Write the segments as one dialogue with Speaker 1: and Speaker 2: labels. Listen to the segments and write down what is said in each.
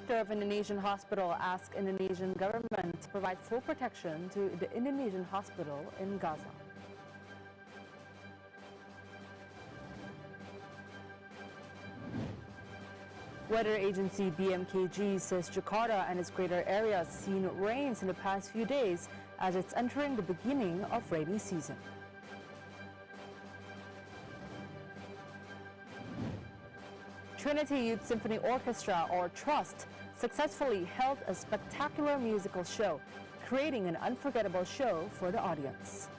Speaker 1: Director of Indonesian hospital asked Indonesian government to provide full protection to the Indonesian hospital in Gaza. Weather agency BMKG says Jakarta and its greater areas seen rains in the past few days as it's entering the beginning of rainy season. Trinity Youth Symphony Orchestra, or TRUST, successfully held a spectacular musical show, creating an unforgettable show for the audience.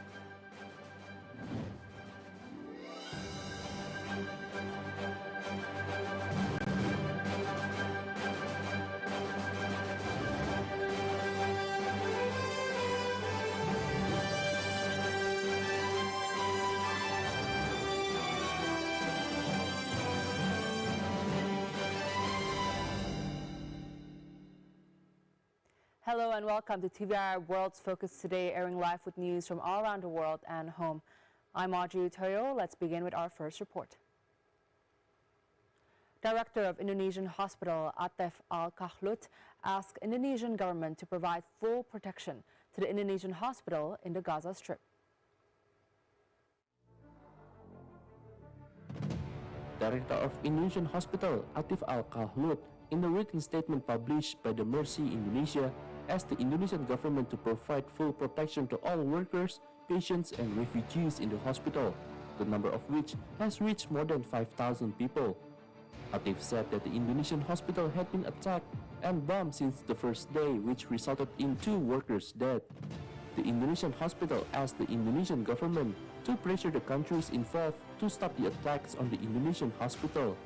Speaker 1: Hello and welcome to Tvri World's Focus Today, airing live with news from all around the world and home. I'm Audrey Toyo. Let's begin with our first report. Director of Indonesian Hospital Atef Al-Kahlut asked Indonesian government to provide full protection to the Indonesian hospital in the Gaza Strip.
Speaker 2: Director of Indonesian Hospital Atef Al-Kahlut, in the written statement published by the Mercy Indonesia, asked the Indonesian government to provide full protection to all workers, patients and refugees in the hospital, the number of which has reached more than 5,000 people. Atef said that the Indonesian hospital had been attacked and bombed since the first day, which resulted in 2 workers' death. The Indonesian hospital asked the Indonesian government to pressure the countries involved to stop the attacks on the Indonesian hospital.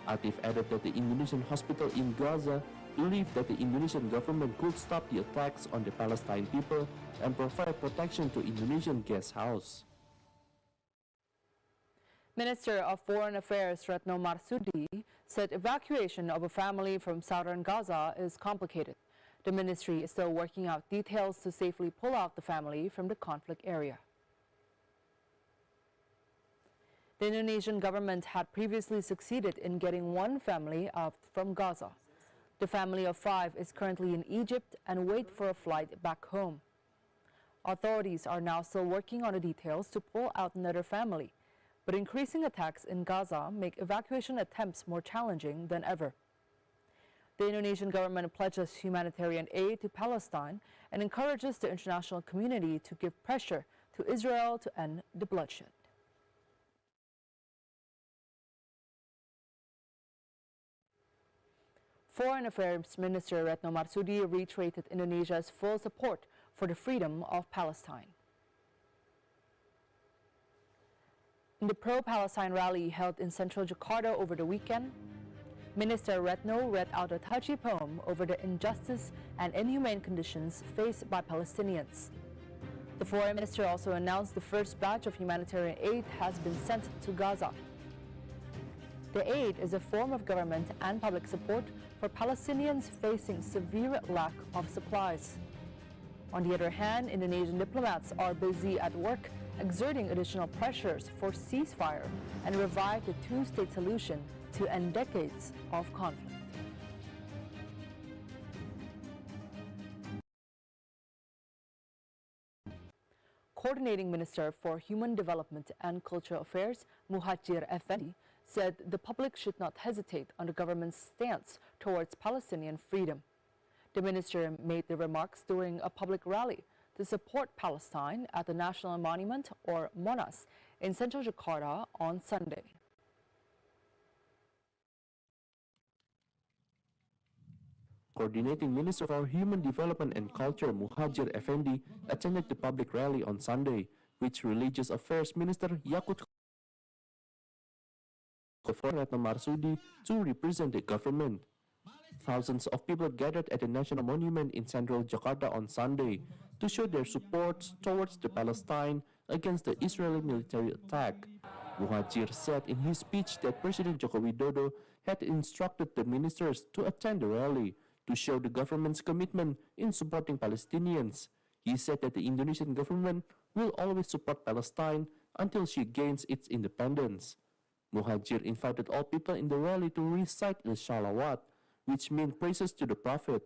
Speaker 2: Atef added that the Indonesian hospital in Gaza believed that the Indonesian government could stop the attacks on the Palestine people and provide protection to Indonesian guest house.
Speaker 1: Minister of Foreign Affairs Retno Marsudi said evacuation of a family from southern Gaza is complicated. The ministry is still working out details to safely pull out the family from the conflict area. The Indonesian government had previously succeeded in getting one family out from Gaza. The family of 5 is currently in Egypt and wait for a flight back home. Authorities are now still working on the details to pull out another family, but increasing attacks in Gaza make evacuation attempts more challenging than ever. The Indonesian government pledges humanitarian aid to Palestine and encourages the international community to give pressure to Israel to end the bloodshed. Foreign Affairs Minister Retno Marsudi reiterated Indonesia's full support for the freedom of Palestine. In the pro-Palestine rally held in central Jakarta over the weekend, Minister Retno read out a touchy poem over the injustice and inhumane conditions faced by Palestinians. The foreign minister also announced the first batch of humanitarian aid has been sent to Gaza. The aid is a form of government and public support for Palestinians facing severe lack of supplies. On the other hand, Indonesian diplomats are busy at work exerting additional pressures for ceasefire and revive the 2-state solution to end decades of conflict. Coordinating Minister for Human Development and Cultural Affairs, Muhajir Effendi, said the public should not hesitate on the government's stance towards Palestinian freedom. The minister made the remarks during a public rally to support Palestine at the National Monument, or Monas, in central Jakarta on Sunday.
Speaker 2: Coordinating Minister for Human Development and Culture Muhajir Effendi attended the public rally on Sunday, which Religious Affairs Minister Yakut for Retno Marsudi to represent the government. Thousands of people gathered at the National Monument in central Jakarta on Sunday to show their support towards the Palestine against the Israeli military attack. Muhajir said in his speech that President Joko Widodo had instructed the ministers to attend the rally to show the government's commitment in supporting Palestinians. He said that the Indonesian government will always support Palestine until she gains its independence. Muhajir invited all people in the rally to recite the Shalawat, which mean praises to the Prophet.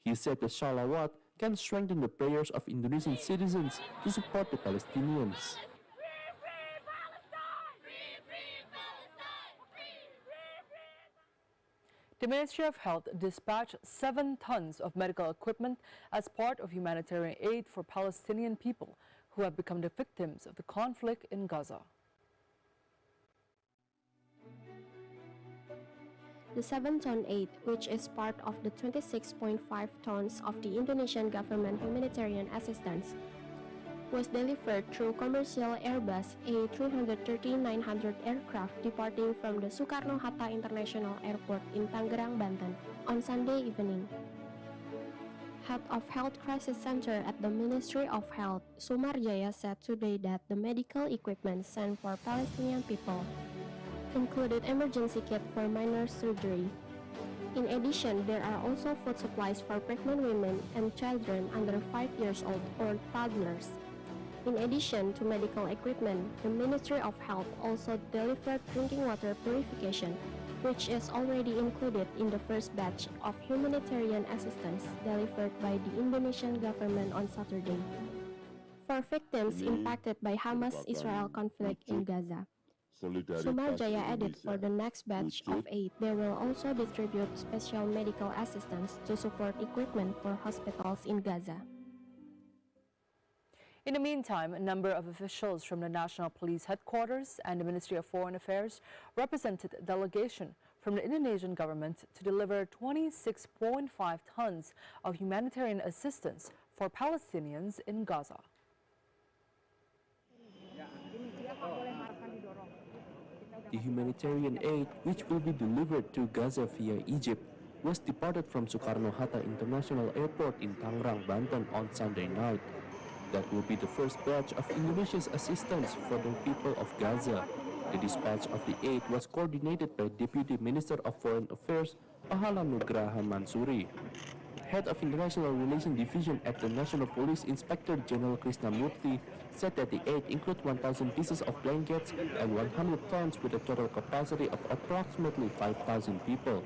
Speaker 2: He said the Shalawat can strengthen the prayers of Indonesian citizens to support the Palestinians.
Speaker 1: The Ministry of Health dispatched 7 tons of medical equipment as part of humanitarian aid for Palestinian people who have become the victims of the conflict in Gaza.
Speaker 3: The 7-ton aid, which is part of the 26.5 tons of the Indonesian government humanitarian assistance, was delivered through commercial Airbus A330-900 aircraft departing from the Soekarno-Hatta International Airport in Tangerang, Banten, on Sunday evening. Head of Health Crisis Center at the Ministry of Health, Sumarjaya, said today that the medical equipment sent for Palestinian people included emergency kit for minor surgery. In addition, there are also food supplies for pregnant women and children under 5 years old or toddlers. In addition to medical equipment, the Ministry of Health also delivered drinking water purification, which is already included in the first batch of humanitarian assistance delivered by the Indonesian government on Saturday for victims impacted by Hamas-Israel conflict in Gaza. Sumarjaya added for the next batch of aid, they will also distribute special medical assistance to support equipment for hospitals in Gaza.
Speaker 1: In the meantime, a number of officials from the National Police Headquarters and the Ministry of Foreign Affairs represented a delegation from the Indonesian government to deliver 26.5 tons of humanitarian assistance for Palestinians in Gaza.
Speaker 2: The humanitarian aid, which will be delivered to Gaza via Egypt, was departed from Soekarno-Hatta International Airport in Tangerang, Banten on Sunday night. That will be the first batch of Indonesia's assistance for the people of Gaza. The dispatch of the aid was coordinated by Deputy Minister of Foreign Affairs, Pahala Nugraha Mansuri. Head of International Relations Division at the National Police, Inspector General Krishnamurthy, said that the aid includes 1,000 pieces of blankets and 100 tents with a total capacity of approximately 5,000 people.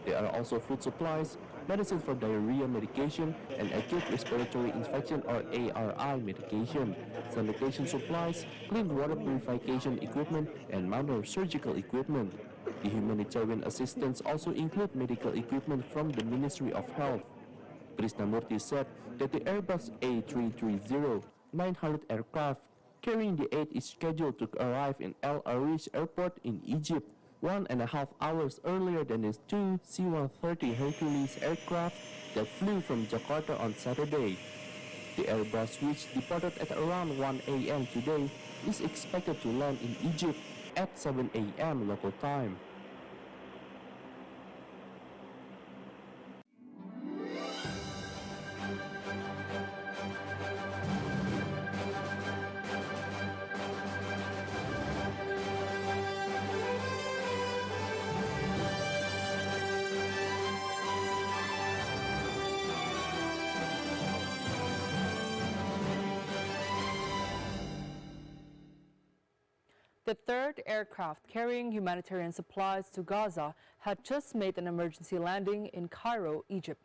Speaker 2: There are also food supplies, medicine for diarrhea medication, and acute respiratory infection or ARI medication, sanitation supplies, clean water purification equipment, and minor surgical equipment. The humanitarian assistance also includes medical equipment from the Ministry of Health. Krishnamurthy said that the Airbus A330-900 aircraft carrying the aid is scheduled to arrive in El Arish Airport in Egypt 1.5 hours earlier than the 2 C-130 Hercules aircraft that flew from Jakarta on Saturday. The Airbus, which departed at around 1 a.m. today, is expected to land in Egypt at 7 a.m. local time.
Speaker 1: The third aircraft carrying humanitarian supplies to Gaza had just made an emergency landing in Cairo, Egypt.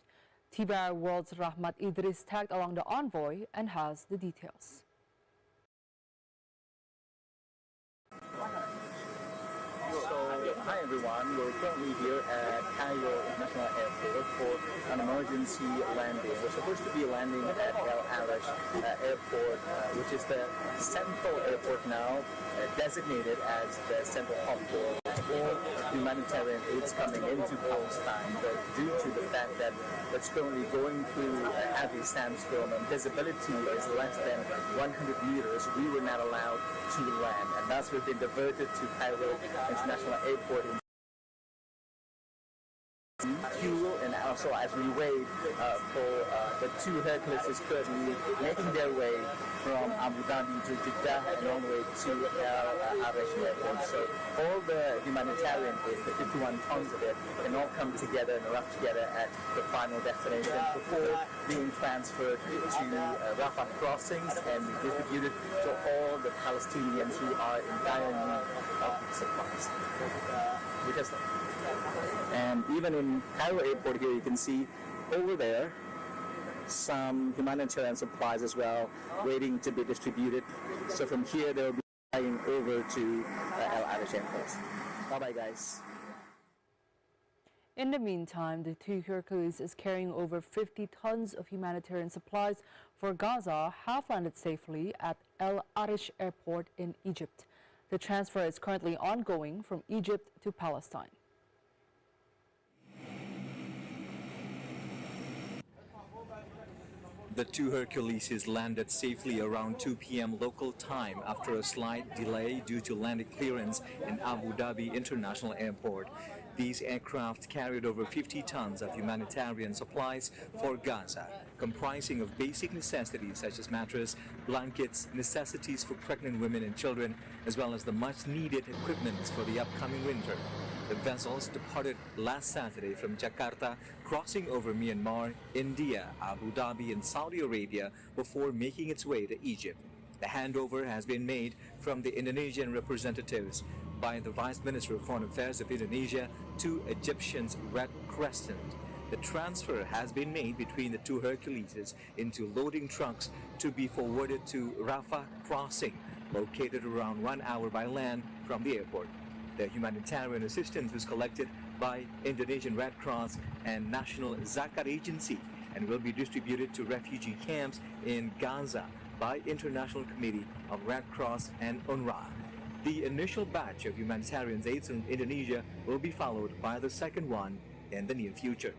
Speaker 1: Tvri World's Rahmat Idris tagged along the envoy and has the details.
Speaker 4: Hi everyone, we're currently here at Cairo International Airport for an emergency landing. We're supposed to be landing at El Arish Airport, which is the central airport now, designated as the central hub for all humanitarian aids coming into Palestine. But due to the fact that it's currently going through a heavy sandstorm and visibility is less than 100 meters, we were not allowed to land, and thus we've been diverted to Cairo International Airport in fuel, and also as we wait for the 2 Hercules currently making their way from Abu Dhabi to Jeddah and all the way to El Arish Airport. So all the humanitarian aid, the 51 tons of it, can all come together and rush together at the final destination before being transferred to Rafah crossings and distributed to all the Palestinians who are in dire need of supplies. Because And even in Cairo airport here, you can see over there some humanitarian supplies as well, waiting to be distributed. So from here, they'll be flying over to El Arish airport. Bye-bye, guys.
Speaker 1: In the meantime, the two Hercules is carrying over 50 tons of humanitarian supplies for Gaza have landed safely at El Arish airport in Egypt. The transfer is currently ongoing from Egypt to Palestine.
Speaker 5: The two Herculeses landed safely around 2 p.m. local time after a slight delay due to landing clearance in Abu Dhabi International Airport. These aircraft carried over 50 tons of humanitarian supplies for Gaza, comprising of basic necessities such as mattress, blankets, necessities for pregnant women and children, as well as the much-needed equipment for the upcoming winter. The vessels departed last Saturday from Jakarta, crossing over Myanmar, India, Abu Dhabi and Saudi Arabia before making its way to Egypt. The handover has been made from the Indonesian representatives by the Vice Minister of Foreign Affairs of Indonesia to Egyptian's Red Crescent. The transfer has been made between the two Herculeses into loading trucks to be forwarded to Rafah crossing, located around 1 hour by land from the airport. The humanitarian assistance was collected by Indonesian Red Cross and National Zakat Agency and will be distributed to refugee camps in Gaza by International Committee of Red Cross and UNRWA. The initial batch of humanitarian aid in Indonesia will be followed by the second one in the near future.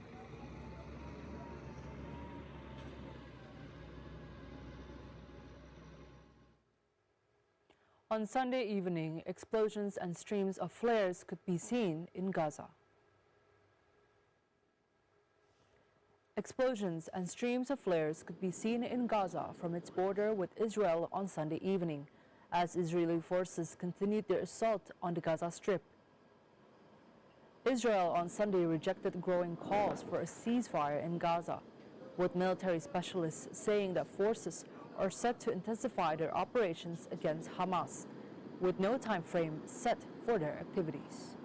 Speaker 1: On Sunday evening, explosions and streams of flares could be seen in Gaza. Explosions and streams of flares could be seen in Gaza from its border with Israel on Sunday evening, as Israeli forces continued their assault on the Gaza Strip. Israel on Sunday rejected growing calls for a ceasefire in Gaza, with military specialists saying that forces are set to intensify their operations against Hamas, with no time frame set for their activities.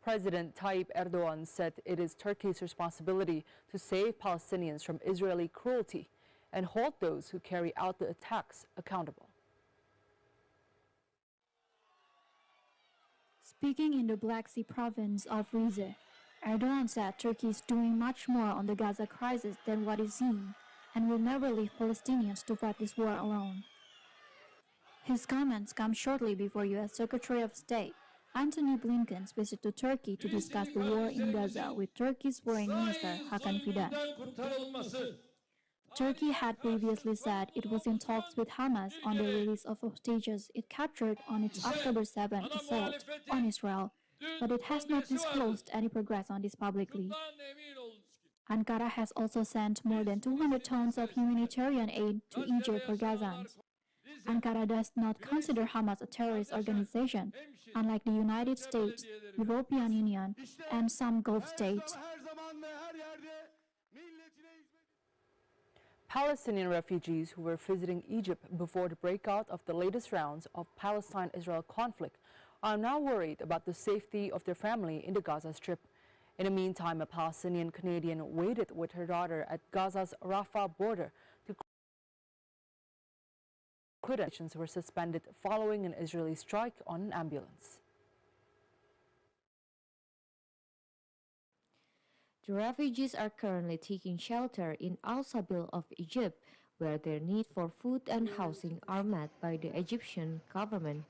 Speaker 1: President Tayyip Erdogan said it is Turkey's responsibility to save Palestinians from Israeli cruelty and hold those who carry out the attacks accountable.
Speaker 6: Speaking in the Black Sea province of Rize, Erdogan said Turkey is doing much more on the Gaza crisis than what is seen and will never leave Palestinians to fight this war alone. His comments come shortly before U.S. Secretary of State Antony Blinken's visit to Turkey to discuss the war in Gaza with Turkey's Foreign Minister Hakan Fidan. Turkey had previously said it was in talks with Hamas on the release of hostages it captured on its October 7 assault on Israel, but it has not disclosed any progress on this publicly. Ankara has also sent more than 200 tons of humanitarian aid to Egypt for Gazans. Ankara does not consider Hamas a terrorist organization, unlike the United States, European Union, and some Gulf states.
Speaker 1: Palestinian refugees who were visiting Egypt before the breakout of the latest rounds of Palestine-Israel conflict are now worried about the safety of their family in the Gaza Strip. In the meantime, a Palestinian Canadian waited with her daughter at Gaza's Rafah border to operations were suspended following an Israeli strike on an ambulance.
Speaker 7: The refugees are currently taking shelter in Al-Sabil of Egypt, where their need for food and housing are met by the Egyptian government.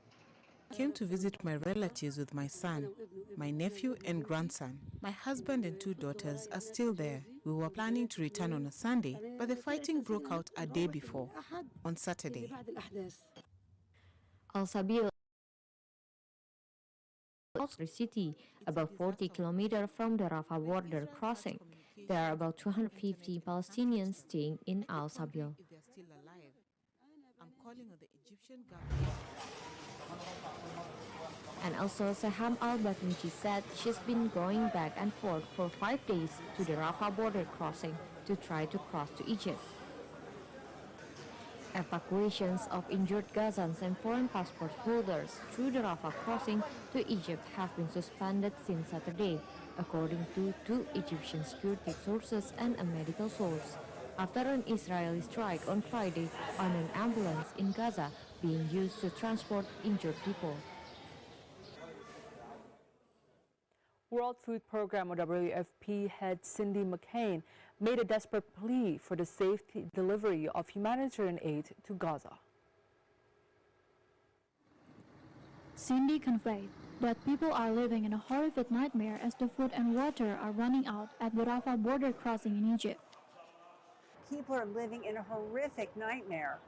Speaker 8: I came to visit my relatives with my son, my nephew and grandson. My husband and 2 daughters are still there. We were planning to return on a Sunday, but the fighting broke out a day before, on Saturday.
Speaker 7: Al-Sabil city, about 40 kilometers from the Rafah border crossing. There are about 250 Palestinians staying in Al-Sabil.
Speaker 8: If they're still alive, I'm calling on the Egyptian government.
Speaker 7: And also Saham al-Batmiji said she's been going back and forth for 5 days to the Rafah border crossing to try to cross to Egypt. Evacuations of injured Gazans and foreign passport holders through the Rafah crossing to Egypt have been suspended since Saturday, according to two Egyptian security sources and a medical source, after an Israeli strike on Friday on an ambulance in Gaza being used to transport injured people.
Speaker 1: World Food Program or WFP head Cindy McCain made a desperate plea for the safe delivery of humanitarian aid to Gaza.
Speaker 6: Cindy conveyed that people are living in a horrific nightmare as the food and water are running out at the Rafah border crossing in Egypt.
Speaker 9: People are living in a horrific nightmare.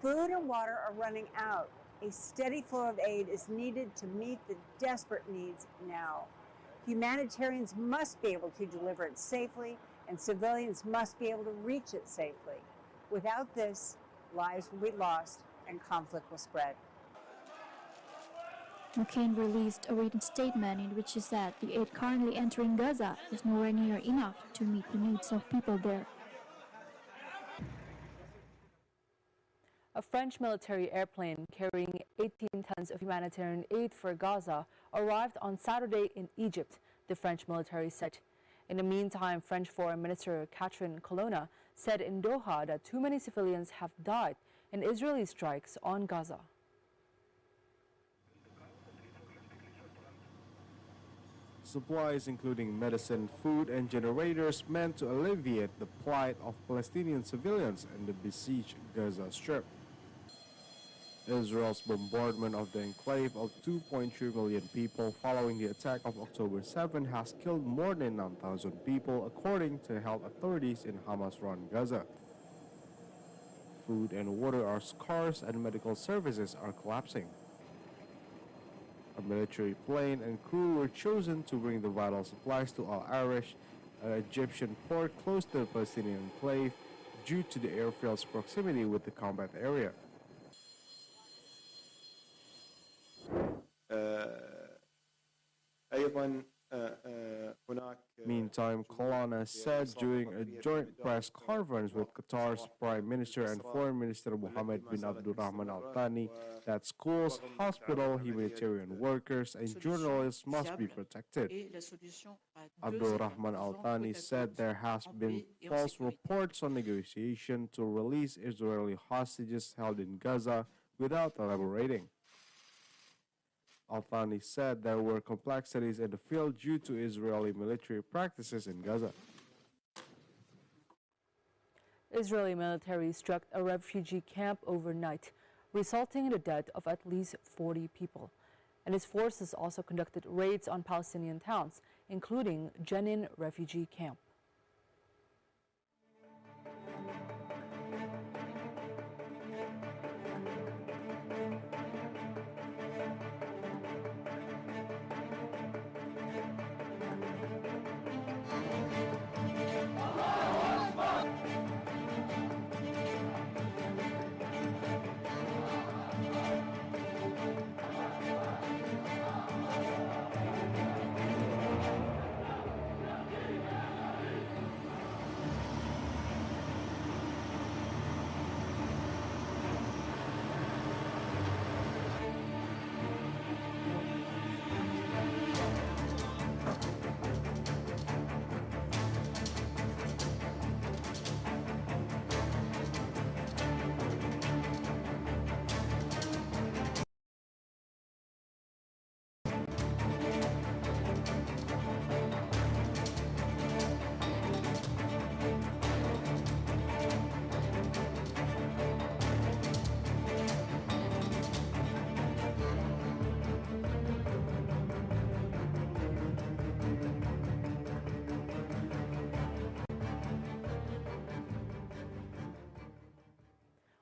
Speaker 9: Food and water are running out. A steady flow of aid is needed to meet the desperate needs now. Humanitarians must be able to deliver it safely, and civilians must be able to reach it safely. Without this, lives will be lost and conflict will spread.
Speaker 6: McCain released a written statement in which she said the aid currently entering Gaza is nowhere near enough to meet the needs of people there.
Speaker 1: A French military airplane carrying 18 tons of humanitarian aid for Gaza arrived on Saturday in Egypt, the French military said. In the meantime, French Foreign Minister Catherine Colonna said in Doha that too many civilians have died in Israeli strikes on Gaza.
Speaker 10: Supplies including medicine, food, and generators meant to alleviate the plight of Palestinian civilians in the besieged Gaza Strip. Israel's bombardment of the enclave of 2.3 million people following the attack of October 7 has killed more than 9,000 people, according to health authorities in Hamas-run Gaza. Food and water are scarce and medical services are collapsing. A military plane and crew were chosen to bring the vital supplies to Al Arish, an Egyptian port close to the Palestinian enclave, due to the airfield's proximity with the combat area. Meantime, Colonna said during a joint press conference with Qatar's Prime Minister and Foreign Minister Mohammed bin Abdulrahman Al Thani that schools, hospitals, humanitarian workers, and journalists must be protected. Abdulrahman Al Thani said there has been false reports on negotiation to release Israeli hostages held in Gaza without elaborating. Al Thani said there were complexities in the field due to Israeli military practices in Gaza.
Speaker 1: Israeli military struck a refugee camp overnight, resulting in the death of at least 40 people. And its forces also conducted raids on Palestinian towns, including Jenin refugee camp.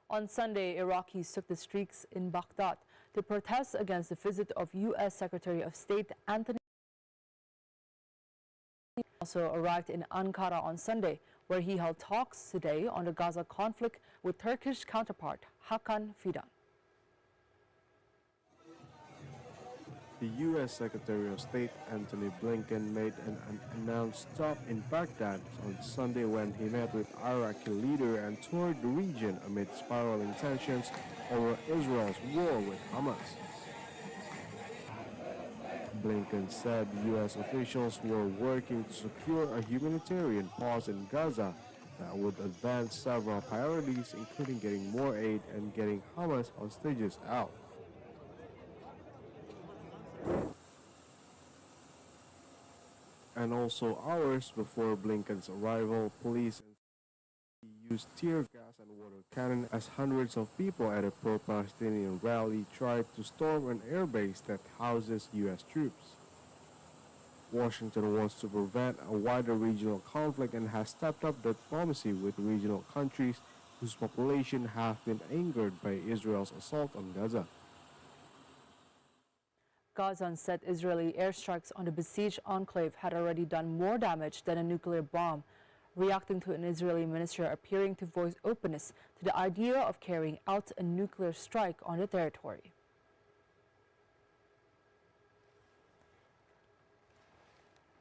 Speaker 1: On Sunday, Iraqis took the streets in Baghdad to protest against the visit of U.S. Secretary of State Anthony also arrived in Ankara on Sunday, where he held talks today on the Gaza conflict with Turkish counterpart Hakan Fidan.
Speaker 10: The U.S. Secretary of State Antony Blinken made an unannounced stop in Baghdad on Sunday when he met with Iraqi leader and toured the region amid spiraling tensions over Israel's war with Hamas. Blinken said U.S. officials were working to secure a humanitarian pause in Gaza that would advance several priorities, including getting more aid and getting Hamas hostages out. And also hours before Blinken's arrival, police used tear gas and water cannon as hundreds of people at a pro-Palestinian rally tried to storm an airbase that houses U.S. troops. Washington wants to prevent a wider regional conflict and has stepped up diplomacy with regional countries whose population have been angered by Israel's assault on Gaza.
Speaker 1: Gazan said Israeli airstrikes on the besieged enclave had already done more damage than a nuclear bomb, reacting to an Israeli minister appearing to voice openness to the idea of carrying out a nuclear strike on the territory.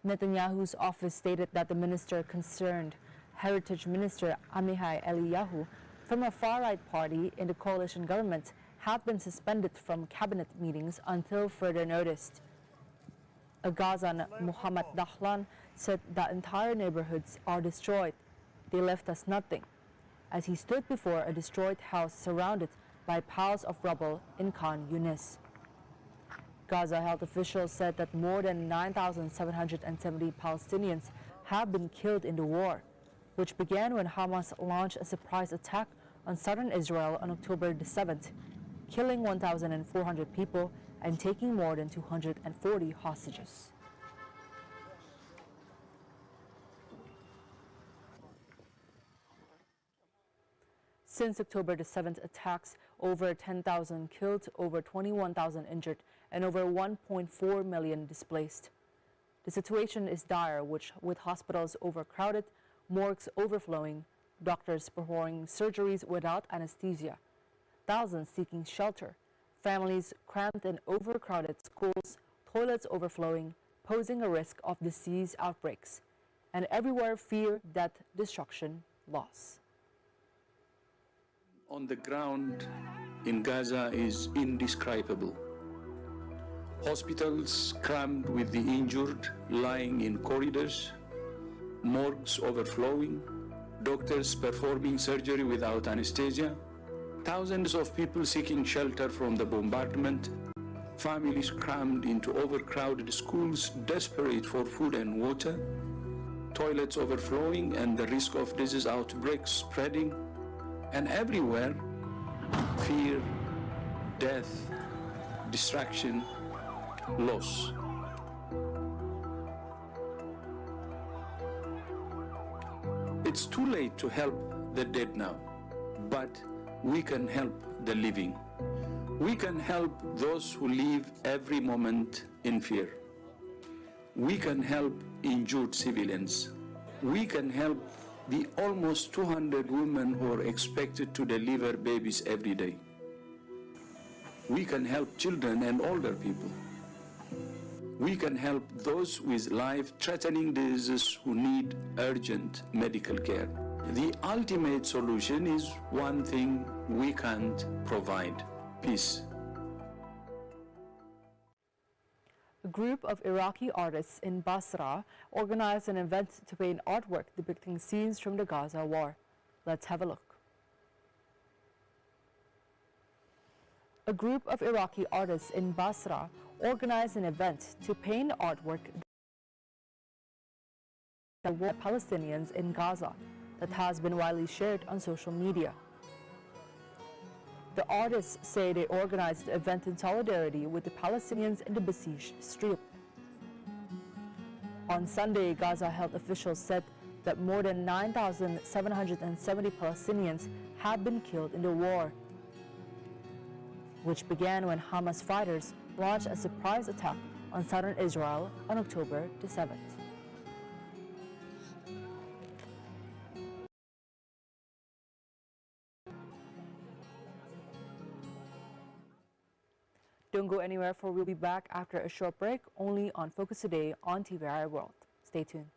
Speaker 1: Netanyahu's office stated that the minister concerned, Heritage Minister Amihai Eliyahu, from a far-right party in the coalition government, have been suspended from cabinet meetings until further notice. A Gazan, Muhammad Dahlan, said that entire neighborhoods are destroyed. They left us nothing, as he stood before a destroyed house surrounded by piles of rubble in Khan Yunis. Gaza health officials said that more than 9,770 Palestinians have been killed in the war, which began when Hamas launched a surprise attack on southern Israel on October the 7th, killing 1,400 people and taking more than 240 hostages. Since October the 7th attacks, over 10,000 killed, over 21,000 injured, and over 1.4 million displaced. The situation is dire, with hospitals overcrowded, morgues overflowing, doctors performing surgeries without anesthesia, thousands seeking shelter, families cramped in overcrowded schools, toilets overflowing, posing a risk of disease outbreaks, and everywhere fear, death, destruction, loss.
Speaker 11: On the ground in Gaza is indescribable. Hospitals crammed with the injured lying in corridors, morgues overflowing, doctors performing surgery without anesthesia, thousands of people seeking shelter from the bombardment, families crammed into overcrowded schools desperate for food and water, toilets overflowing and the risk of disease outbreaks spreading, and everywhere fear, death, distraction, loss. It's too late to help the dead now, but we can help the living. We can help those who live every moment in fear. We can help injured civilians. We can help the almost 200 women who are expected to deliver babies every day. We can help children and older people. We can help those with life-threatening diseases who need urgent medical care. The ultimate solution is one thing we can't provide: peace.
Speaker 1: A group of Iraqi artists in Basra organized an event to paint artwork depicting scenes from the Gaza war. Let's have a look. A group of Iraqi artists in Basra organized an event to paint artwork that war Palestinians in Gaza that has been widely shared on social media. The artists say they organized the event in solidarity with the Palestinians in the besieged Strip. On Sunday, Gaza health officials said that more than 9,770 Palestinians have been killed in the war, which began when Hamas fighters launched a surprise attack on southern Israel on October the 7th. Don't go anywhere, for we'll be back after a short break, only on Focus Today on Tvri World. Stay tuned.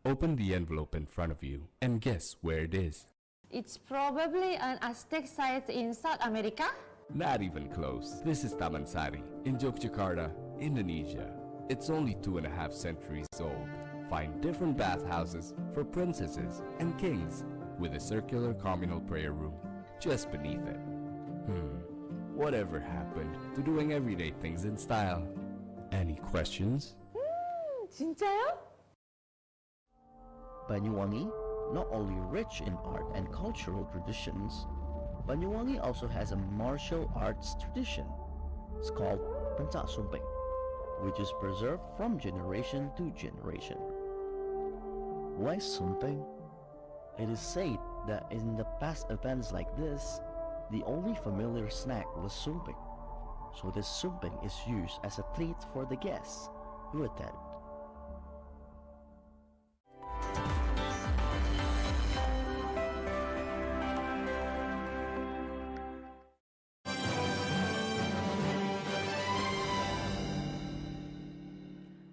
Speaker 12: Open the envelope in front of you and guess where it is.
Speaker 13: It's probably an Aztec site in South America.
Speaker 12: Not even close. This is Taman Sari in Yogyakarta, Indonesia. It's only 2.5 centuries old. Find different bathhouses for princesses and kings with a circular communal prayer room just beneath it. Whatever happened to doing everyday things in style? Any questions?
Speaker 13: 진짜요?
Speaker 14: Banyuwangi, not only rich in art and cultural traditions, Banyuwangi also has a martial arts tradition. It's called Pencak Sumping, which is preserved from generation to generation. Why Sumping? It is said that in the past events like this, the only familiar snack was Sumping. So this Sumping is used as a treat for the guests who attend.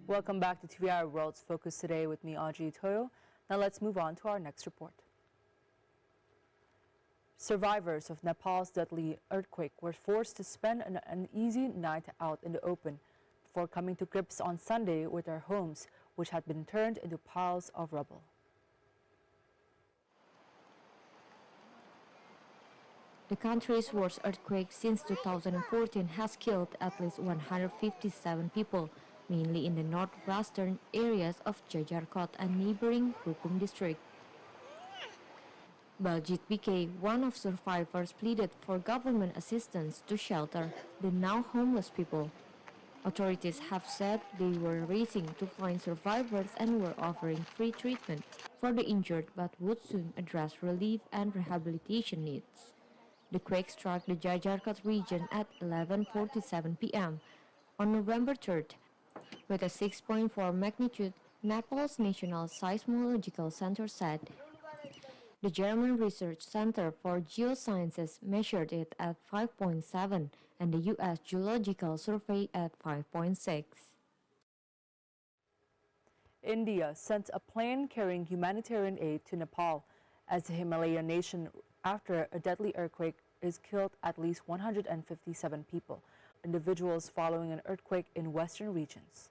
Speaker 1: Welcome back to Tvri World's Focus Today with me, Audrey Toyo. Now let's move on to our next report. Survivors of Nepal's deadly earthquake were forced to spend an uneasy night out in the open before coming to grips on Sunday with their homes, which had been turned into piles of rubble.
Speaker 7: The country's worst earthquake since 2014 has killed at least 157 people, mainly in the northwestern areas of Jajarkot and neighboring Rukum district. Baljit BK, one of survivors, pleaded for government assistance to shelter the now homeless people. Authorities have said they were racing to find survivors and were offering free treatment for the injured but would soon address relief and rehabilitation needs. The quake struck the Jajarkot region at 11:47 p.m. on November 3rd. With a 6.4 magnitude, Nepal's National Seismological Center said. The German Research Center for Geosciences measured it at 5.7 and the U.S. Geological Survey at 5.6.
Speaker 1: India sent a plane carrying humanitarian aid to Nepal as the Himalayan nation, after a deadly earthquake, is killed at least 157 people, individuals following an earthquake in western regions.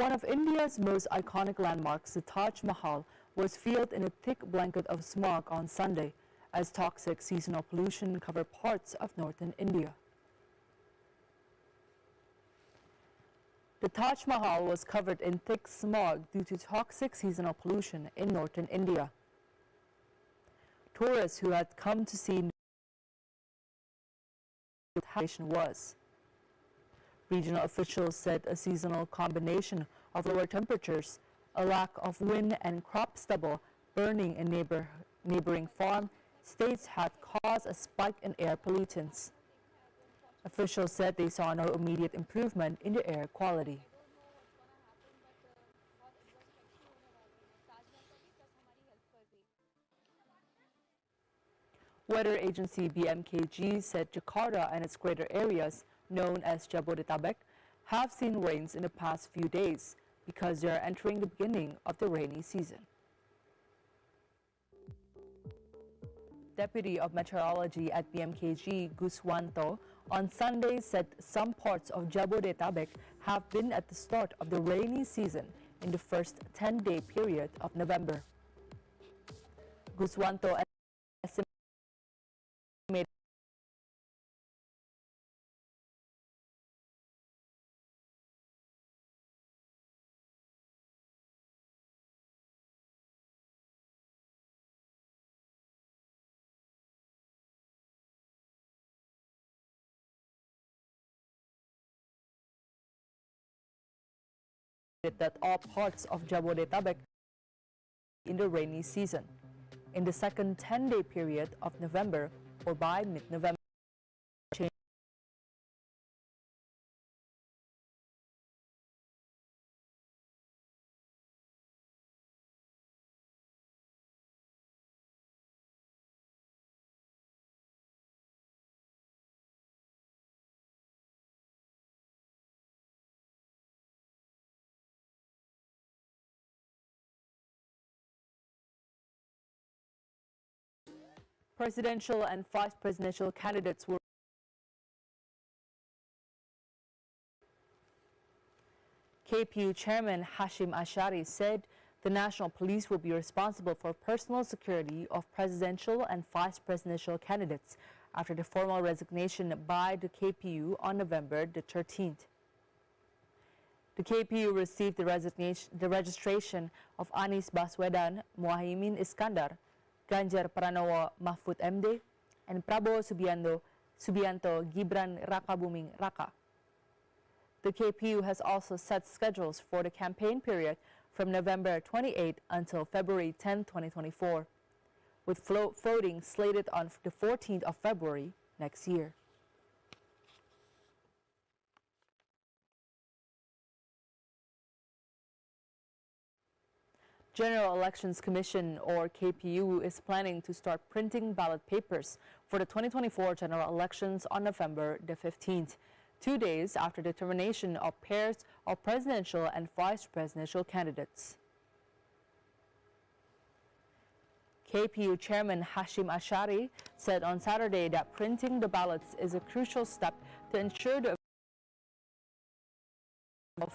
Speaker 1: One of India's most iconic landmarks, the Taj Mahal, was veiled in a thick blanket of smog on Sunday as toxic seasonal pollution covered parts of northern India. The Taj Mahal was covered in thick smog due to toxic seasonal pollution in northern India. Tourists who had come to see was. Regional officials said a seasonal combination of lower temperatures, a lack of wind and crop stubble burning in neighboring farm states had caused a spike in air pollutants. Officials said they saw no immediate improvement in the air quality. Weather agency BMKG said Jakarta and its greater areas, known as Jabodetabek, have seen rains in the past few days because they are entering the beginning of the rainy season. Deputy of Meteorology at BMKG, Guswanto, on Sunday said some parts of Jabodetabek have been at the start of the rainy season in the first 10-day period of November. Guswanto estimated that all parts of Jabodetabek in the rainy season in the second 10-day period of November or by mid-November. Presidential and vice presidential candidates were KPU Chairman Hashim Ashari said the National Police will be responsible for personal security of presidential and vice presidential candidates after the formal resignation by the KPU on November the 13th. The KPU received the registration of Anies Baswedan, Muhaimin Iskandar, Ganjar Pranowo Mahfud MD, and Prabowo Subianto Gibran Rakabuming Raka. The KPU has also set schedules for the campaign period from November 28 until February 10, 2024, with voting slated on the 14th of February next year. General Elections Commission, or KPU, is planning to start printing ballot papers for the 2024 general elections on November the 15th, 2 days after the termination of pairs of presidential and vice presidential candidates. KPU Chairman Hashim Ashari said on Saturday that printing the ballots is a crucial step to ensure the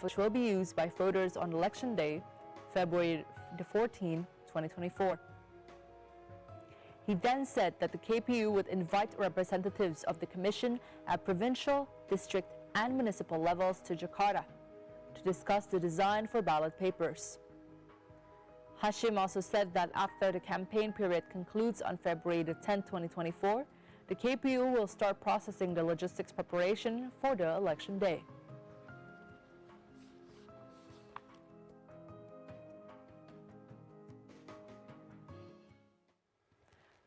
Speaker 1: which will be used by voters on Election Day, February the 14th, 2024. He then said that the KPU would invite representatives of the Commission at provincial, district, and municipal levels to Jakarta to discuss the design for ballot papers. Hashim also said that after the campaign period concludes on February the 10th, 2024, the KPU will start processing the logistics preparation for the election day.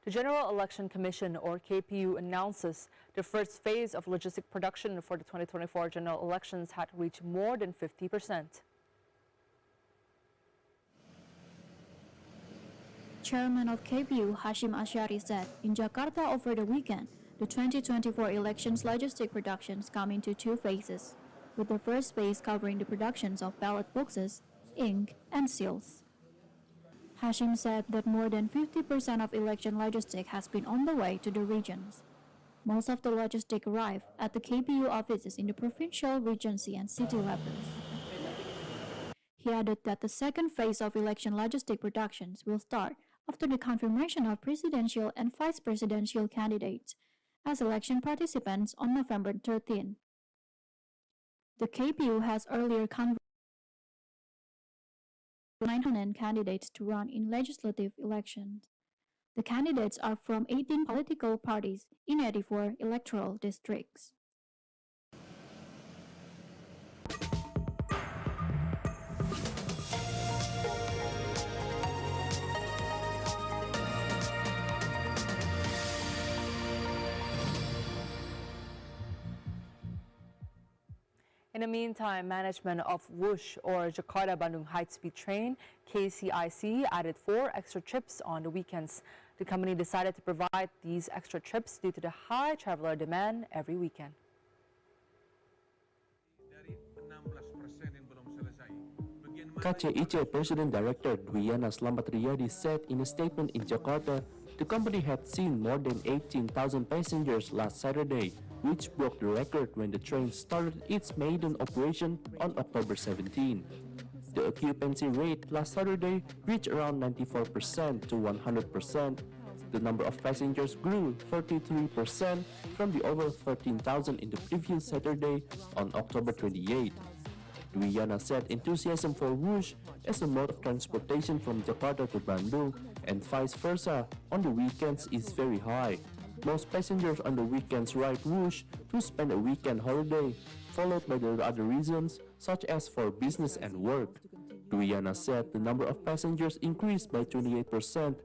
Speaker 1: The General Election Commission, or KPU, announces the first phase of logistic production for the 2024 general elections had reached more than 50%.
Speaker 6: Chairman of KPU, Hashim Ashari, said in Jakarta over the weekend, the 2024 elections logistic productions come into 2 phases, with the first phase covering the productions of ballot boxes, ink, and seals. Hashim said that more than 50% of election logistic has been on the way to the regions. Most of the logistic arrived at the KPU offices in the provincial, regency, and city levels. He added that the second phase of election logistic productions will start after the confirmation of presidential and vice presidential candidates as election participants on November 13. The KPU has earlier convened 900 candidates to run in legislative elections. The candidates are from 18 political parties in 84 electoral districts.
Speaker 1: In the meantime, management of WUSH, or Jakarta-Bandung High-Speed Train, KCIC, added 4 extra trips on the weekends. The company decided to provide these extra trips due to the high traveler demand every weekend.
Speaker 2: KCIC President Director Dwiyana Slamet Riyadi said in a statement in Jakarta, the company had seen more than 18,000 passengers last Saturday, which broke the record when the train started its maiden operation on October 17. The occupancy rate last Saturday reached around 94% to 100%. The number of passengers grew 33% from the over 13,000 in the previous Saturday on October 28. Dwiyana said enthusiasm for WUSH as a mode of transportation from Jakarta to Bandung and vice versa on the weekends is very high. Most passengers on the weekends ride WUSH to spend a weekend holiday, followed by the other reasons such as for business and work. Dwiyana said the number of passengers increased by 28%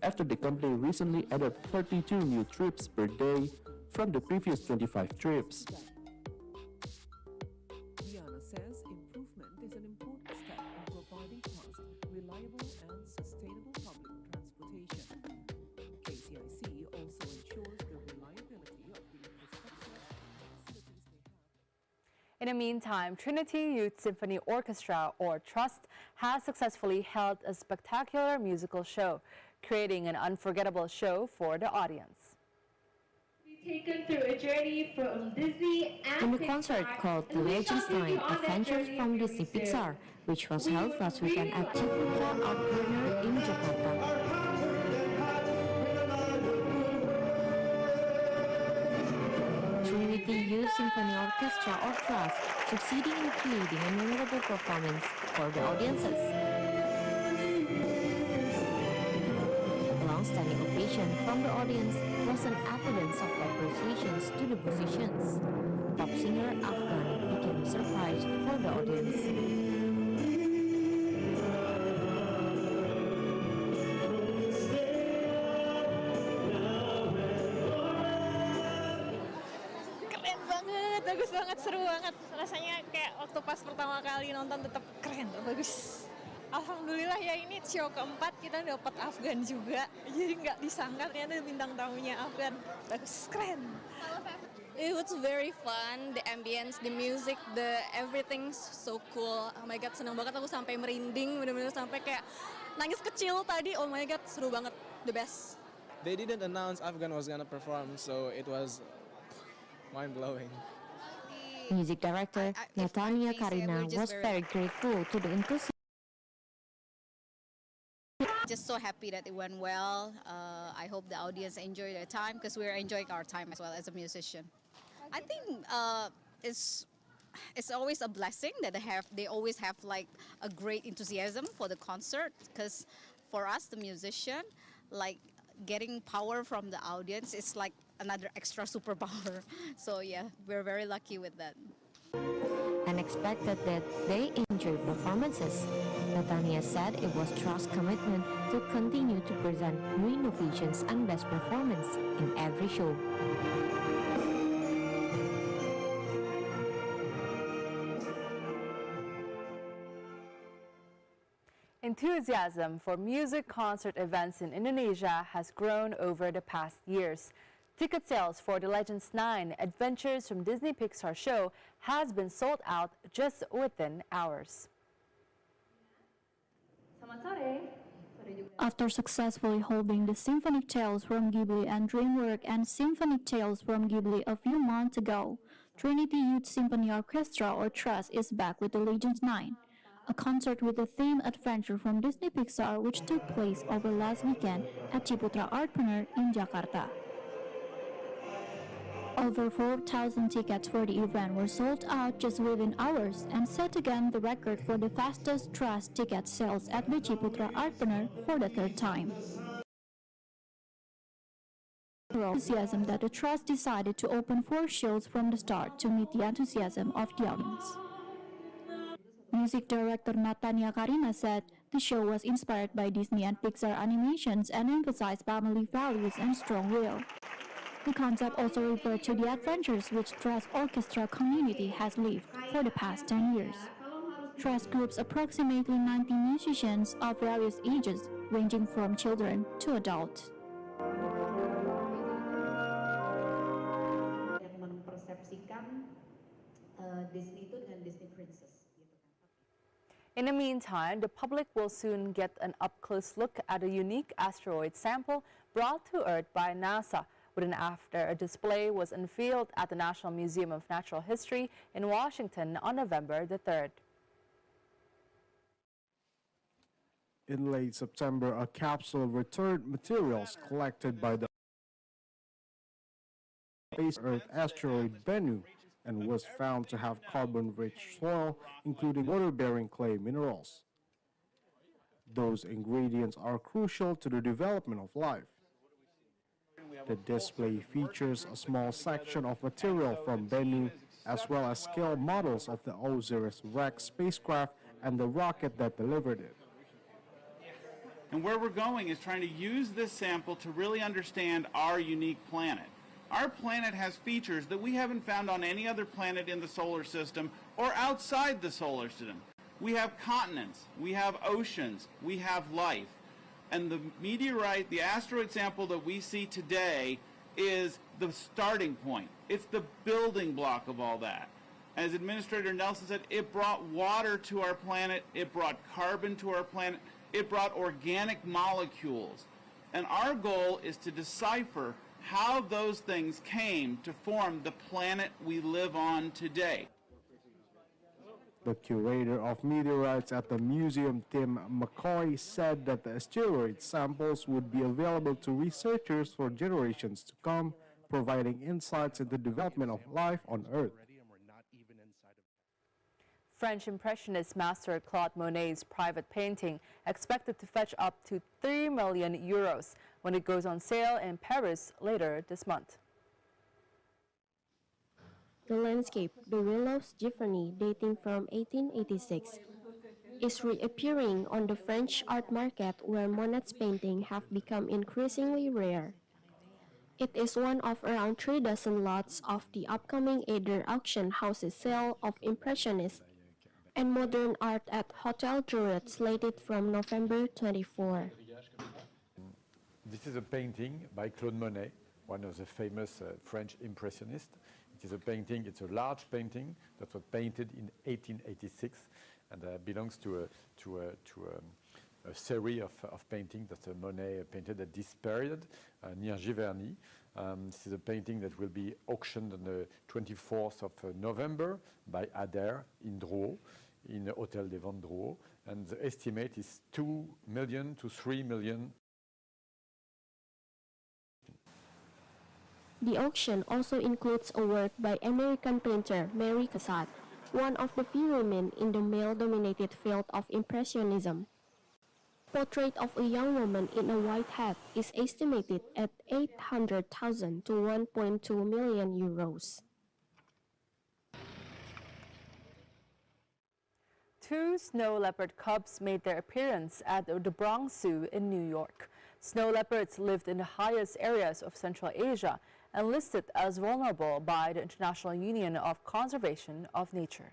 Speaker 2: after the company recently added 32 new trips per day from the previous 25 trips.
Speaker 15: Dwiyana says improvement is an important step in providing fast, reliable and sustainable public transportation. KCIC also ensures the reliability of the infrastructure and facilities they have.
Speaker 1: In the meantime, Trinity Youth Symphony Orchestra, or TRUST, has successfully held a spectacular musical show, creating an unforgettable show for the audience.
Speaker 16: Taken through a journey from Disney and
Speaker 7: In the
Speaker 16: Pixar,
Speaker 7: concert called The
Speaker 16: and we
Speaker 7: Legends
Speaker 16: shall take you
Speaker 7: 9
Speaker 16: on that
Speaker 7: Adventures
Speaker 16: journey
Speaker 7: from
Speaker 16: very
Speaker 7: Disney
Speaker 16: soon.
Speaker 7: Pixar, which was
Speaker 16: We
Speaker 7: held
Speaker 16: would
Speaker 7: last weekend
Speaker 16: really
Speaker 7: at
Speaker 16: like
Speaker 7: Ciputra Art Corner in Jakarta. Trinity Youth Symphony Orchestra, or TRUST, succeeding in creating a memorable performance for the audiences. A long-standing ovation from the audience was an evidence of appreciation to the musicians. Pop singer Afghan became a surprise for the audience.
Speaker 17: Keren banget, bagus banget, seru banget. Rasanya kayak waktu pas pertama kali nonton tetap keren, bagus. Alhamdulillah ya, ini show keempat kita dapat Afgan juga. Jadi nggak disangka ternyata bintang tamunya Afgan. Bagus, keren.
Speaker 18: It was very fun, the ambience, the music, the everything so cool. Oh my god, seneng banget, aku sampai merinding, bener-bener sampai kayak nangis kecil tadi. Oh my god, seru banget, the best.
Speaker 19: They didn't announce Afghan was gonna perform, so it was mind-blowing.
Speaker 7: Music director Natania Karina was very grateful to the enthusiasm.
Speaker 20: Just so happy that it went well. I hope the audience enjoyed their time because we're enjoying our time as well as a musician. I think it's always a blessing that they always have like a great enthusiasm for the concert, because for us the musician, like getting power from the audience is like another extra superpower. So yeah, we're very lucky with that.
Speaker 7: And expected that they enjoy performances. Natania said it was Trust's commitment to continue to present new innovations and best performance in every show.
Speaker 1: Enthusiasm for music concert events in Indonesia has grown over the past years. Ticket sales for the Legends 9 Adventures from Disney Pixar show has been sold out just within hours.
Speaker 6: After successfully holding the Symphonic Tales from Ghibli and DreamWorks and Symphonic Tales from Ghibli a few months ago, Trinity Youth Symphony Orchestra, or TRUST, is back with the Legends 9, a concert with the theme Adventure from Disney Pixar which took place over last weekend at Ciputra Artpreneur in Jakarta. Over 4,000 tickets for the event were sold out just within hours and set again the record for the fastest trust ticket sales at the Ciputra Artpreneur for the third time. Enthusiasm that the Trust decided to open 4 shows from the start to meet the enthusiasm of the audience. Music director Natania Karina said the show was inspired by Disney and Pixar animations and emphasized family values and strong will. The concept also referred to the adventures which Trust Orchestra community has lived for the past 10 years. Trust groups approximately 90 musicians of various ages, ranging from children to adults.
Speaker 1: In the meantime, the public will soon get an up-close look at a unique asteroid sample brought to Earth by NASA, within after a display was unveiled at the National Museum of Natural History in Washington on November the 3rd.
Speaker 10: In late September, a capsule returned materials collected by the Space Earth asteroid Bennu and was found to have carbon-rich soil, including water-bearing clay minerals. Those ingredients are crucial to the development of life. The display features a small section of material from Bennu, as well as scale models of the OSIRIS-REx spacecraft and the rocket that delivered it.
Speaker 21: And where we're going is trying to use this sample to really understand our unique planet. Our planet has features that we haven't found on any other planet in the solar system or outside the solar system. We have continents, we have oceans, we have life. And the meteorite, the asteroid sample that we see today is the starting point. It's the building block of all that. As Administrator Nelson said, it brought water to our planet, it brought carbon to our planet, it brought organic molecules. And our goal is to decipher how those things came to form the planet we live on today.
Speaker 10: The curator of meteorites at the museum, Tim McCoy, said that the asteroid samples would be available to researchers for generations to come, providing insights into the development of life on Earth.
Speaker 1: French Impressionist master Claude Monet's private painting, expected to fetch up to 3 million euros when it goes on sale in Paris later this month.
Speaker 3: The landscape, the Willows Giverny, dating from 1886, is reappearing on the French art market where Monet's paintings have become increasingly rare. It is one of around 3 dozen lots of the upcoming Eder auction house's sale of Impressionist and modern art at Hotel Druid, slated from November 24.
Speaker 22: This is a painting by Claude Monet, one of the famous French Impressionists. It is a painting, it's a large painting that was painted in 1886 and belongs to a series of paintings that Monet painted at this period near Giverny. This is a painting that will be auctioned on the 24th of November by Adair in Drouot, in the Hôtel des Ventes Drouot, and the estimate is 2 million to 3 million.
Speaker 3: The auction also includes a work by American painter Mary Cassatt, one of the few women in the male-dominated field of Impressionism. Portrait of a young woman in a white hat is estimated at 800,000 to 1.2 million euros.
Speaker 1: 2 snow leopard cubs made their appearance at the Bronx Zoo in New York. Snow leopards lived in the highest areas of Central Asia and listed as vulnerable by the International Union of Conservation of Nature.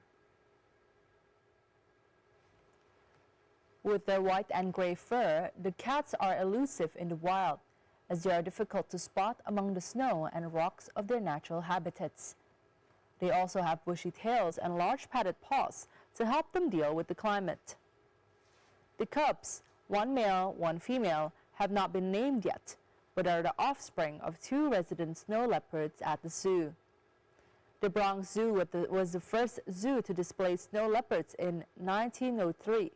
Speaker 1: With their white and gray fur, the cats are elusive in the wild, as they are difficult to spot among the snow and rocks of their natural habitats. They also have bushy tails and large padded paws to help them deal with the climate. The cubs, 1 male, 1 female, have not been named yet, but are the offspring of 2 resident snow leopards at the zoo. The Bronx Zoo was the first zoo to display snow leopards in 1903.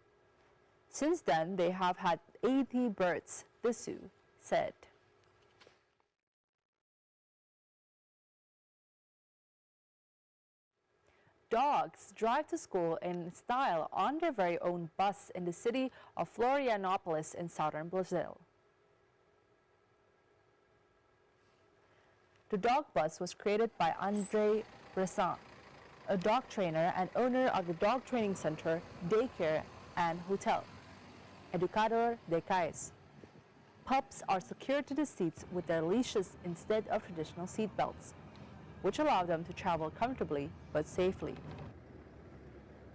Speaker 1: Since then, they have had 80 birds, the zoo said. Dogs drive to school in style on their very own bus in the city of Florianopolis in southern Brazil. The dog bus was created by André Bressan, a dog trainer and owner of the dog training center, daycare, and hotel, Educador de Cais. Pups are secured to the seats with their leashes instead of traditional seat belts, which allow them to travel comfortably but safely.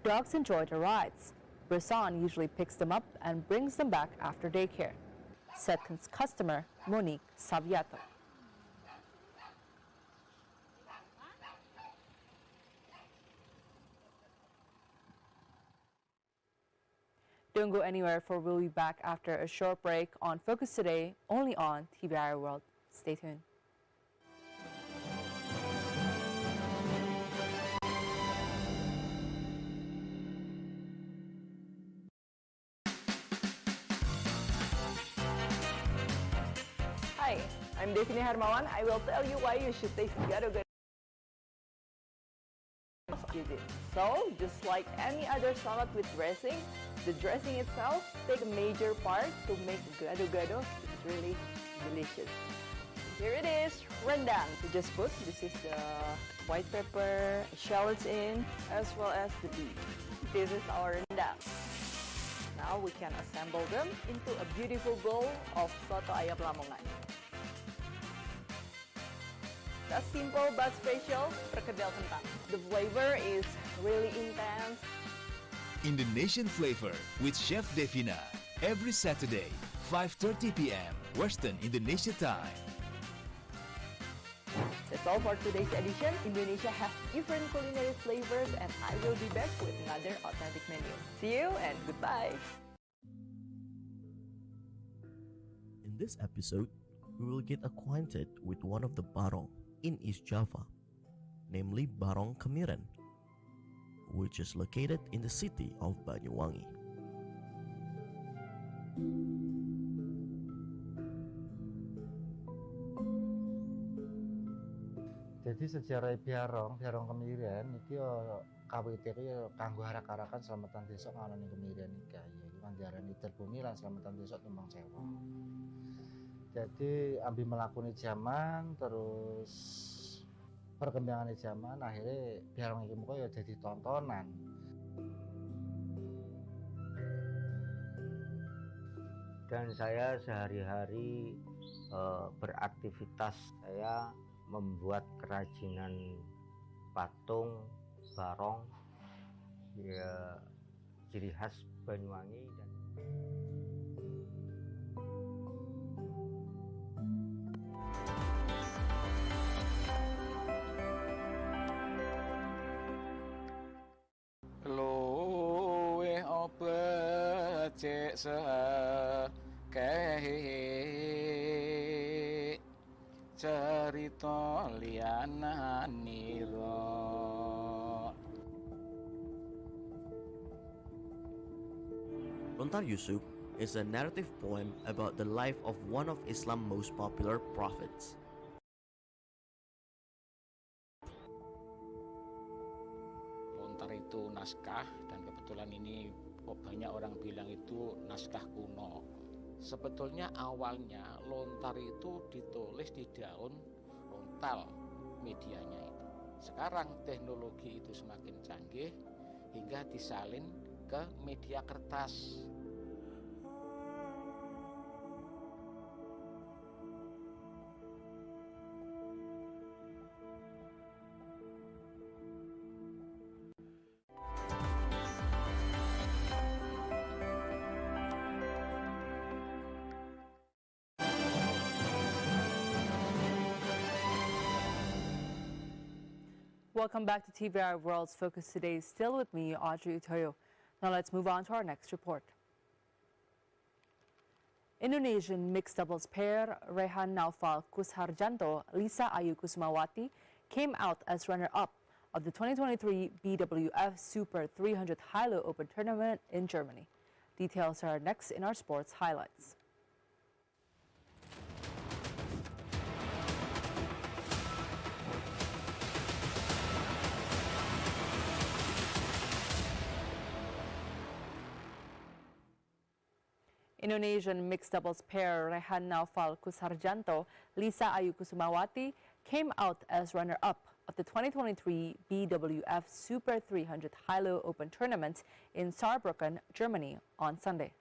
Speaker 1: Dogs enjoy the rides. Bressan usually picks them up and brings them back after daycare, said customer Monique Saviato. Don't go anywhere, for we'll be back after a short break on Focus Today, only on Tvri World. Stay tuned.
Speaker 4: Hi, I'm Devini Hermawan. I will tell you why you should taste gado-gado. So, just like any other salad with dressing, the dressing itself takes a major part to make gado-gado. It's really delicious. Here it is, rendang. You just put, this is the white pepper, shallots in, as well as the beef. This is our rendang. Now we can assemble them into a beautiful bowl of soto ayam Lamongan. A simple but special perkedel kentang. The flavor is really intense.
Speaker 5: Indonesian flavor with Chef Devina every Saturday, 5:30 p.m. Western Indonesia time.
Speaker 4: That's all for today's edition. Indonesia has different culinary flavors, and I will be back with another authentic menu. See you and goodbye.
Speaker 14: In this episode, we will get acquainted with one of the barong in East Java, namely Barong Kemiren, which is located in the city of Banyuwangi.
Speaker 23: Jadi sejarah Barong Kemiren iki kawite iki kanggo arak-arakan slametan desa nganane Kemiren iki ya iku diarani terbumi lan slametan desa timbang sewa. Jadi ambil melakoni zaman, terus perkembangan zaman, akhirnya Barong iki muka ya jadi tontonan. Dan saya sehari-hari beraktivitas, saya membuat kerajinan patung barong, ya ciri khas Banyuwangi. Dan
Speaker 24: cek sekehe cerita liananiro.
Speaker 14: Lontar Yusuf is a narrative poem about the life of one of Islam's most popular prophets.
Speaker 24: Lontar itu naskah, dan kebetulan ini banyak orang bilang itu naskah kuno. Sebetulnya awalnya lontar itu ditulis di daun lontar medianya itu. Sekarang teknologi itu semakin canggih hingga disalin ke media kertas.
Speaker 1: Welcome back to TVI World's Focus Today. Still with me, Audrey Utoyo. Now let's move on to our next report. Indonesian mixed doubles pair Rehan Naufal Kusharjanto, Lisa Ayu Kusumawati came out as runner-up of the 2023 BWF Super 300 High-Low Open Tournament in Germany. Details are next in our sports highlights. Indonesian mixed doubles pair Rehan Naufal Kusarjanto, Lisa Ayu Kusumawati came out as runner-up of the 2023 BWF Super 300 High-Low Open Tournament in Saarbrücken, Germany on Sunday.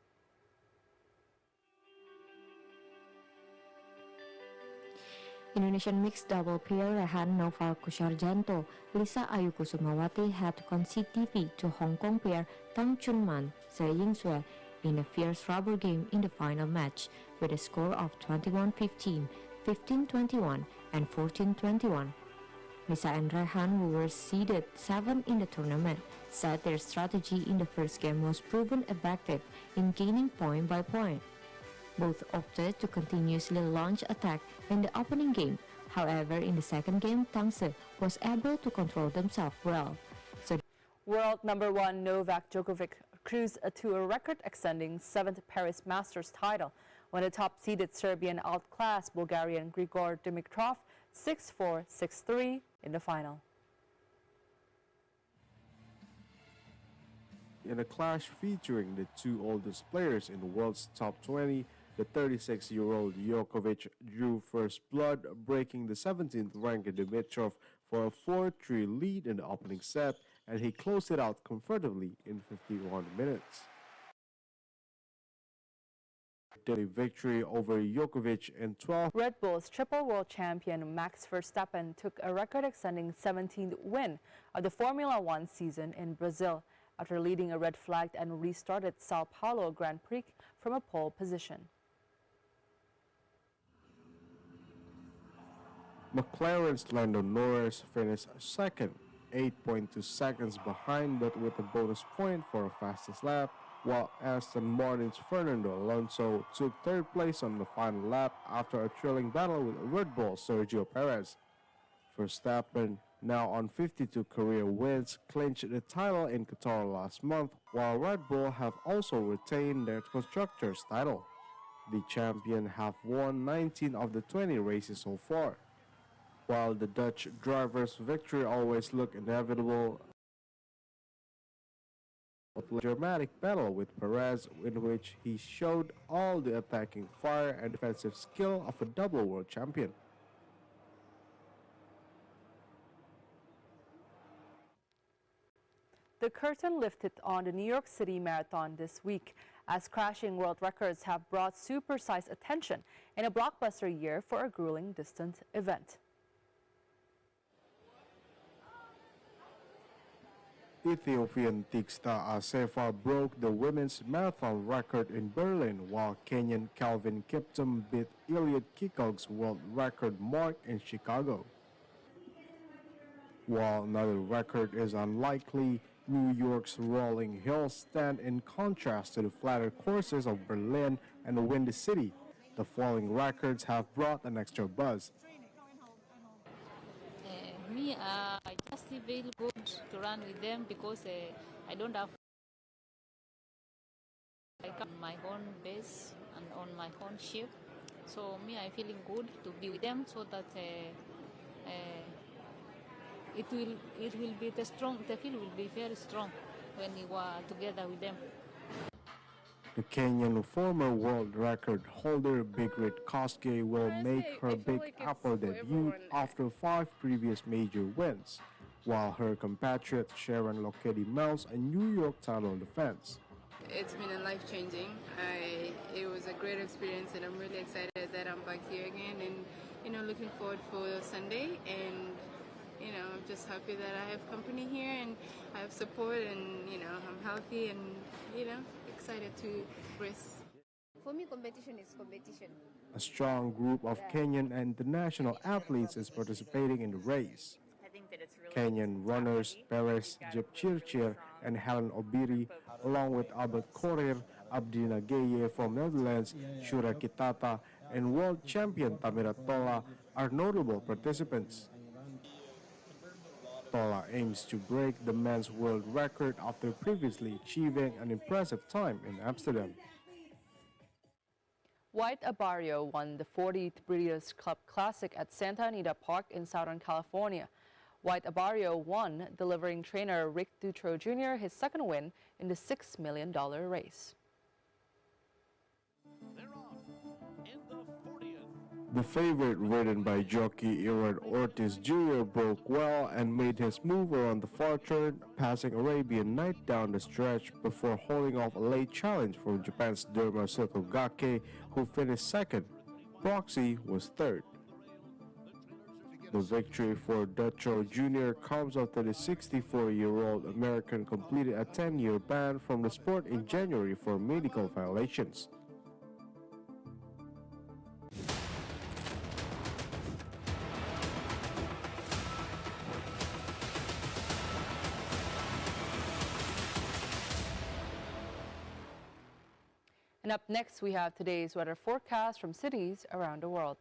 Speaker 7: Indonesian mixed double pair Rehan Naufal Kusarjanto, Lisa Ayu Kusumawati had to concede defeat to Hong Kong pair Tang Chunman, Tsai Ying-sue in a fierce rubber game in the final match with a score of 21-15, 15-21 and 14-21. Lisa and Rehan, who were seeded 7th in the tournament, said their strategy in the first game was proven effective in gaining point by point. Both opted to continuously launch attack in the opening game. However, in the second game, Tang Tse was able to control themselves well.
Speaker 1: World number 1 Novak Djokovic cruised to a record-extending 7th Paris Masters title when the top-seeded Serbian outclassed Bulgarian Grigor Dimitrov 6-4, 6-3 in the final.
Speaker 10: In a clash featuring the two oldest players in the world's top 20, the 36-year-old Djokovic drew first blood, breaking the 17th-ranked Dimitrov for a 4-3 lead in the opening set, and he closed it out comfortably in 51 minutes. The victory over Djokovic in 12.
Speaker 1: Red Bull's triple world champion Max Verstappen took a record-extending 17th win of the Formula One season in Brazil after leading a red-flagged and restarted Sao Paulo Grand Prix from a pole position.
Speaker 10: McLaren's Lando Norris finished second, 8.2 seconds behind, but with a bonus point for a fastest lap, while Aston Martin's Fernando Alonso took third place on the final lap after a thrilling battle with Red Bull's Sergio Perez. Verstappen, now on 52 career wins, clinched the title in Qatar last month, while Red Bull have also retained their constructors' title. The champion have won 19 of the 20 races so far. While the Dutch driver's victory always looked inevitable, a dramatic battle with Perez in which he showed all the attacking fire and defensive skill of a double world champion.
Speaker 1: The curtain lifted on the New York City Marathon this week as crashing world records have brought supersized attention in a blockbuster year for a grueling distance event.
Speaker 10: Ethiopian Tigsta Assefa broke the women's marathon record in Berlin, while Kenyan Calvin Kiptum beat Eliud Kipchoge's world record mark in Chicago. While another record is unlikely, New York's rolling hills stand in contrast to the flatter courses of Berlin and the windy city. The following records have brought an extra buzz.
Speaker 8: I just feel good to run with them because I don't have. I come on my own base and on my own ship, so I'm feeling good to be with them, so that it will be the strong. The field will be very strong when you are together with them.
Speaker 10: The Kenyan former world record holder Birgit Kosgei will make her Big Apple debut after 5 previous major wins, while her compatriot Sharon Lokedi mounts a New York title defense.
Speaker 9: It's been a life-changing. It was a great experience, and I'm really excited that I'm back here again, and looking forward for Sunday, and I'm just happy that I have company here and I have support, and I'm healthy, and excited to race.
Speaker 11: For me, competition is competition.
Speaker 10: A strong group of Kenyan and international athletes is participating in the race. Kenyan runners Perez Jepchirchir and Helen Obiri, along with Albert Korir, Abdina Geye from Netherlands, Shura Kitata, and world champion Tamira Tola are notable participants. Tola aims to break the men's world record after previously achieving an impressive time in Amsterdam.
Speaker 1: White Abarrio won the 40th Breeders' Club Classic at Santa Anita Park in Southern California. White Abarrio won, delivering trainer Rick Dutro Jr. his second win in the $6 million race.
Speaker 10: The favorite, ridden by jockey Edward Ortiz Jr., broke well and made his move around the far turn, passing Arabian Night down the stretch before holding off a late challenge from Japan's Derma Sotogake, who finished second. Proxy was third. The victory for Dutro Jr. comes after the 64-year-old American completed a 10-year ban from the sport in January for medical violations.
Speaker 1: And up next, we have today's weather forecast from cities around the world.